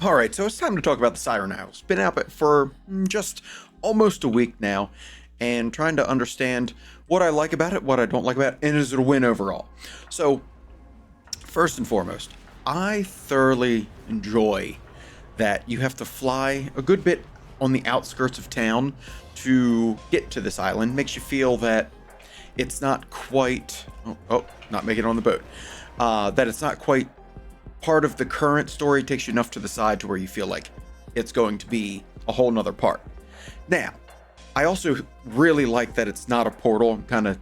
Alright, so it's time to talk about the Siren Isle. It's been out for just almost a week now, and trying to understand what I like about it, what I don't like about it, and is it a win overall. So, first and foremost, I thoroughly enjoy that you have to fly a good bit on the outskirts of town to get to this island. Makes you feel that it's not quite... not making it on the boat. That it's not quite part of the current story. Takes you enough to the side to where you feel like it's going to be a whole nother part. Now, I also really like that it's not a portal. Kind of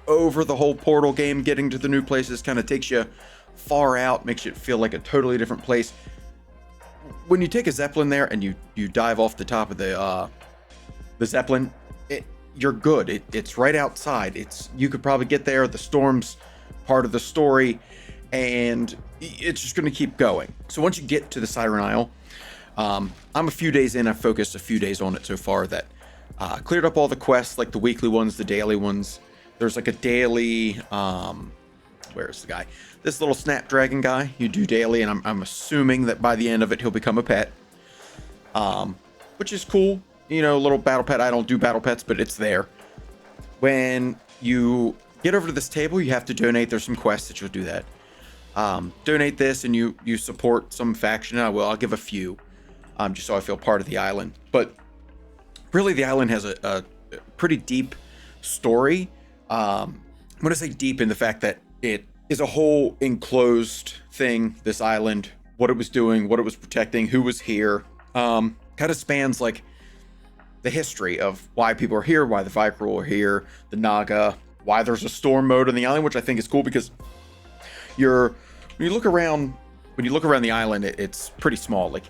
over the whole portal game, getting to the new places kind of takes you far out, makes it feel like a totally different place. When you take a Zeppelin there and you dive off the top of the Zeppelin, you're good. It's right outside. You could probably get there. The storm's part of the story, and it's just going to keep going. So once you get to the Siren Isle, I'm a few days in. I've focused a few days on it so far. That cleared up all the quests, like the weekly ones, the daily ones. There's like a daily, where's the guy? This little Snapdragon guy you do daily, and I'm assuming that by the end of it he'll become a pet, which is cool. You know, little battle pet. I don't do battle pets, but it's there. When you get over to this table, you have to donate. There's some quests that you'll do that. Donate this and you support some faction. I'll give a few, just so I feel part of the island. But really, the island has a pretty deep story. I'm going to say deep in the fact that it is a whole enclosed thing, this island, what it was doing, what it was protecting, who was here. Kind of spans like the history of why people are here, why the Vicryl are here, the Naga, why there's a storm mode on the island, which I think is cool because when you look around the island, it's pretty small. Like,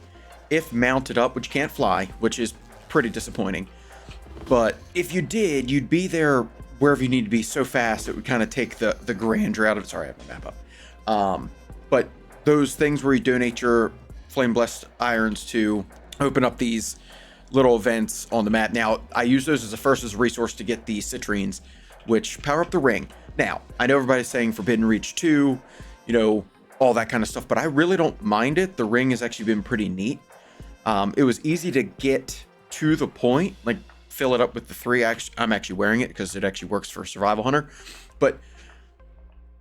if mounted up, which you can't fly, which is pretty disappointing. But if you did, you'd be there wherever you need to be so fast, it would kind of take the grandeur out of it. Sorry, I have my map up. But those things where you donate your Flame Blessed Irons to open up these little events on the map. Now, I use those as a resource to get the citrines, which power up the ring. Now, I know everybody's saying Forbidden Reach 2, you know, all that kind of stuff, but I really don't mind it. The ring has actually been pretty neat. It was easy to get to the point, like fill it up with the 3. I'm actually wearing it because it actually works for Survival Hunter. But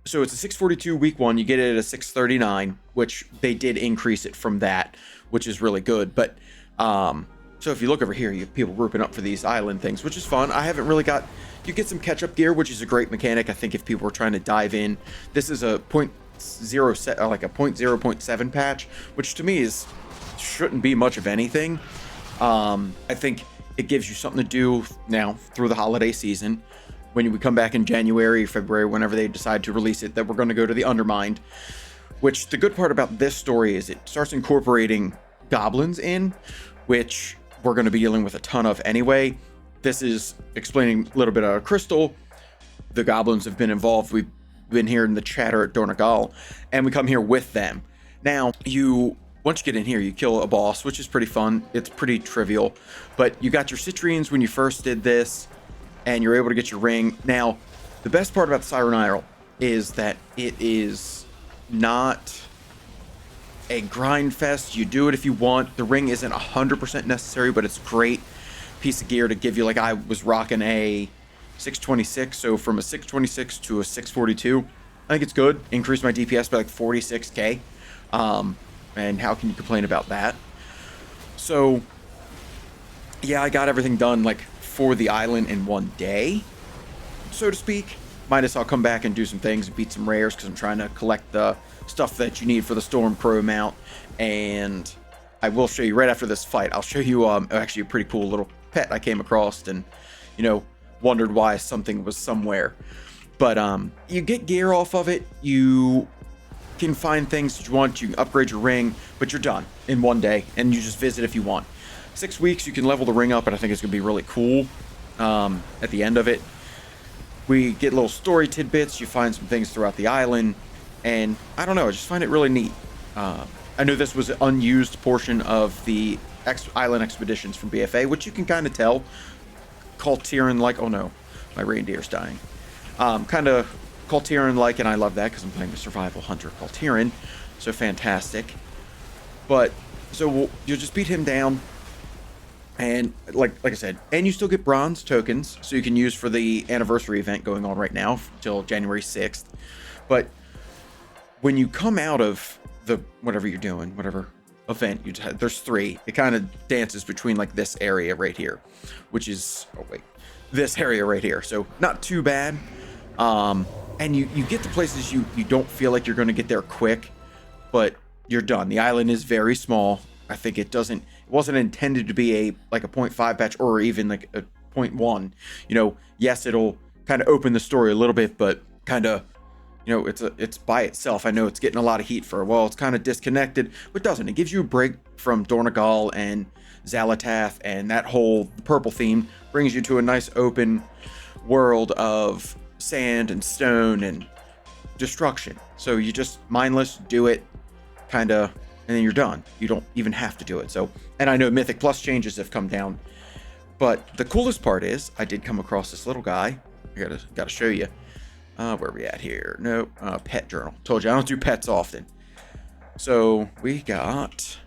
so it's a 642 week 1. You get it at a 639, which they did increase it from that, which is really good. But so if you look over here, you have people grouping up for these island things, which is fun. I haven't really got... You get some catch-up gear, which is a great mechanic. I think if people were trying to dive in, this is a like a 0.7 patch, which to me shouldn't be much of anything. I think it gives you something to do now through the holiday season. When we come back in January, February, whenever they decide to release it, that we're going to go to the Undermined. Which the good part about this story is it starts incorporating goblins in, which we're going to be dealing with a ton of anyway. This is explaining a little bit out of Crystal. The goblins have been involved. We've been hearing the chatter at Dornagal, and we come here with them. Now, once you get in here, you kill a boss, which is pretty fun. It's pretty trivial, but you got your citrines when you first did this, and you're able to get your ring. Now, the best part about the Siren Isle is that it is not a grind fest. You do it if you want. The ring isn't 100% necessary, but it's great piece of gear to give you. Like, I was rocking a 626, so from a 626 to a 642, I think it's good. Increased my DPS by like 46k, and how can you complain about that? So yeah, I got everything done like for the island in one day, so to speak. Minus I'll come back and do some things and beat some rares because I'm trying to collect the stuff that you need for the Stormcrow mount. And I will show you right after this fight. I'll show you actually a pretty cool little pet I came across and, you know, wondered why something was somewhere. But you get gear off of it. You can find things that you want. You can upgrade your ring, but you're done in one day, and you just visit if you want. 6 weeks, you can level the ring up, and I think it's going to be really cool at the end of it. We get little story tidbits. You find some things throughout the island, and I don't know, I just find it really neat. I know this was an unused portion of the island expeditions from BFA, which you can kind of tell. Kaltiran-like. Oh no, my reindeer's dying. Kind of Kaltiran-like, and I love that because I'm playing the Survival Hunter Kaltiran. So fantastic. But So you'll just beat him down. And like I said, and you still get bronze tokens, so you can use for the anniversary event going on right now till January 6th. But when you come out of the whatever you're doing, whatever event there's 3. It kind of dances between like this area right here, which is this area right here. So not too bad. And you get to places you don't feel like you're going to get there quick, but you're done. The island is very small. I think it wasn't intended to be a 0.5 patch or even like a 0.1. Yes, it'll kind of open the story a little bit, but kind of, it's by itself. I know it's getting a lot of heat for, it's kind of disconnected, but it doesn't. It gives you a break from Dornagal and Xalatath, and that whole purple theme brings you to a nice open world of sand and stone and destruction. So you just mindless do it, kind of, and then you're done. You don't even have to do it. So, and I know Mythic Plus changes have come down, but the coolest part is I did come across this little guy. I gotta show you. Where are we at here? No, pet journal. Told you I don't do pets often. So we got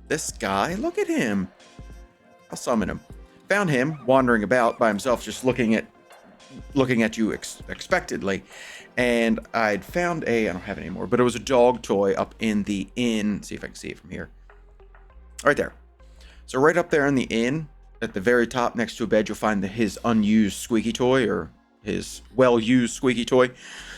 this guy. Look at him. I'll summon him. Found him wandering about by himself, just looking at you expectedly. And I'd found I don't have it anymore, but it was a dog toy up in the inn. Let's see if I can see it from here. Right there. So right up there in the inn, at the very top next to a bed, you'll find his unused squeaky toy, or his well-used squeaky toy.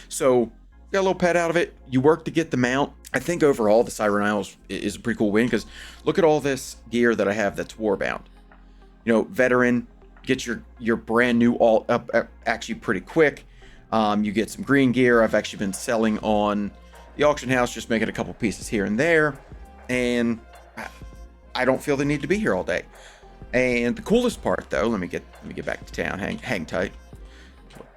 So got a little pet out of it. You work to get the mount. I think overall the Siren Isle is a pretty cool win, because look at all this gear that I have that's warbound. Veteran, get your brand new all up actually pretty quick. You get some green gear. I've actually been selling on the auction house, just making a couple pieces here and there, and I don't feel the need to be here all day. And the coolest part, though, let me get back to town. Hang tight.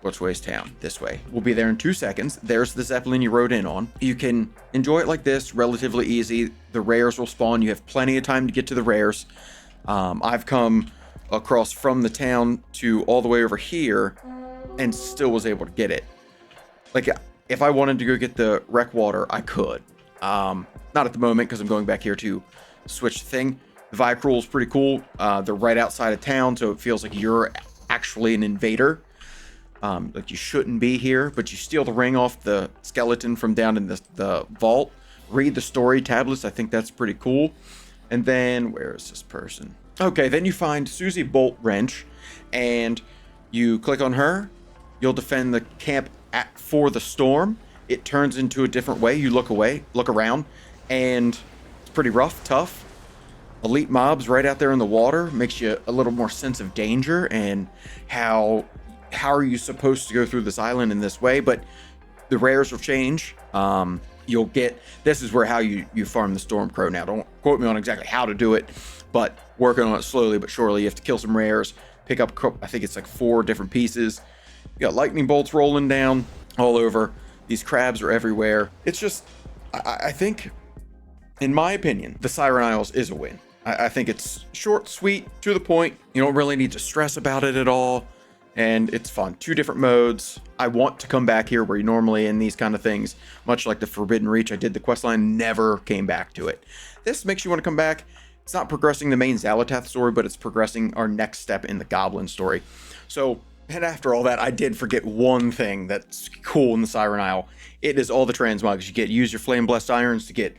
Which way is town? This way. We'll be there in 2 seconds. There's the Zeppelin you rode in on. You can enjoy it like this, relatively easy. The rares will spawn. You have plenty of time to get to the rares. I've come across from the town to all the way over here and still was able to get it. Like, if I wanted to go get the wreck water, I could. Not at the moment, because I'm going back here to switch the thing. The Vicruel is pretty cool. They're right outside of town, so it feels like you're actually an invader. Like you shouldn't be here, but you steal the ring off the skeleton from down in the vault. Read the story tablets. I think that's pretty cool. And then, where is this person? Okay, then you find Susie Bolt Wrench, and you click on her. You'll defend the camp for the storm. It turns into a different way. You look around, and it's pretty rough, tough. Elite mobs right out there in the water makes you a little more sense of danger, and how are you supposed to go through this island in this way. But the rares will change. You'll get, this is where how you farm the Stormcrow now. Don't quote me on exactly how to do it, but working on it slowly but surely. You have to kill some rares, pick up, I think it's like 4 different pieces. You got lightning bolts rolling down all over. These crabs are everywhere. It's just, I think, in my opinion, the Siren Isles is a win. I think it's short, sweet, to the point. You don't really need to stress about it at all. And it's fun. 2 different modes. I want to come back here where you normally in these kind of things, much like the Forbidden Reach. I did the quest line, never came back to it. This makes you want to come back. It's not progressing the main Xalatath story, but it's progressing our next step in the Goblin story. So, and after all that, I did forget one thing that's cool in the Siren Isle. It is all the transmogs you get. Use your Flame Blessed Irons to get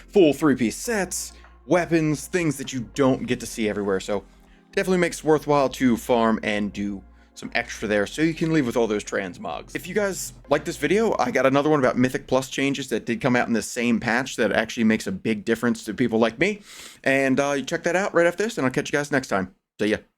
full 3-piece sets, weapons, things that you don't get to see everywhere. So definitely makes it worthwhile to farm and do some extra there, so you can leave with all those transmogs. If you guys like this video, I got another one about Mythic Plus changes that did come out in the same patch that actually makes a big difference to people like me. And you check that out right after this, and I'll catch you guys next time. See ya.